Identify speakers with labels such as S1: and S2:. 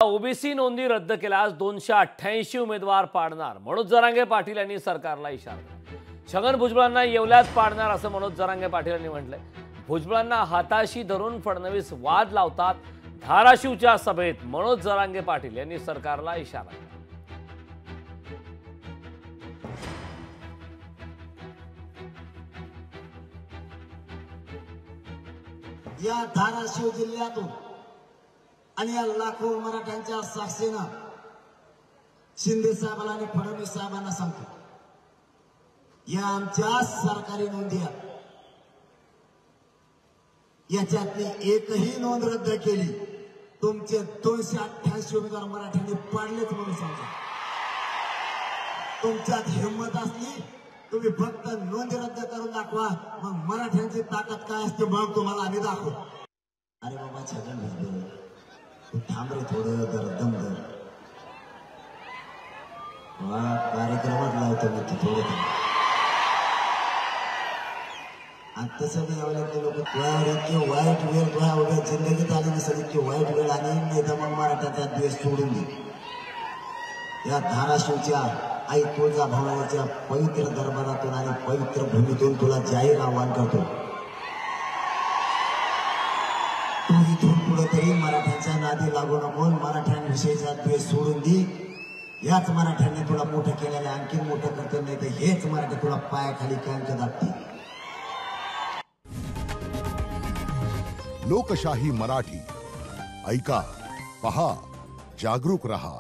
S1: OBC नोंदी रद्द केल्यास 288 उमेदवार पाडणार मनोज जरांगे पाटील यांनी सरकारला इशारा दिला। छगन भुजबळांना येवल्यात पाडणार असं मनोज जरांगे पाटील यांनी म्हटलंय। भुजबळांना हाताशी धरून फडणवीस वाद लावतात। धाराशिवच्या सभेत मनोज जरांगे पाटील यांनी सरकारला इशारा दिला।
S2: या धाराशिव जिल्ह्यातून आणि या लाखो मराठ्यांच्या साक्षीने शिंदे साहेबांना आणि फडणवीस साहेबांना सांगतो, या आमच्या सरकारी नोंदी याच्यातली एकही नोंद रद्द केली तुमचे 288 उमेदवार मराठ्यांनी पाडलेच म्हणून सांगा। तुमच्यात हिंमत असली तुम्ही फक्त नोंदी रद्द करून दाखवा, मग मराठ्यांची ताकद काय असते मग तुम्हाला आम्ही दाखवू। अरे बाबा छगन भुजबळ तू थांब रे थोडं, दम धर, कार्यक्रमात लावतो मी तू थोडं थांब। आता सगळे एवढे लोक इतकी वाईट वेळ तुला एवढ्या जिंदगीत आली नसेल, इतकी वाईट वेळ आली नाही तर मग मराठ्याचा द्वेष सोडून दे। या धाराशिवच्या आई तुळजाभवानीच्या पवित्र दरबारातून आणि पवित्र भूमीतून तुला जाहीर आवाहन करतो, तू इथून पुढे तरी मराठ्यांच्या नादी लागू नको, मराठ्यांविषयीचा द्वेष सोडून दे। याच मराठ्यांनी तुला मोठं केलेलं आणखी मोठं करते, नाही तर हेच मराठी तुला पायाखाली कायमच दाबतील।
S3: लोकशाही मराठी ऐका, पहा, जागरूक रहा।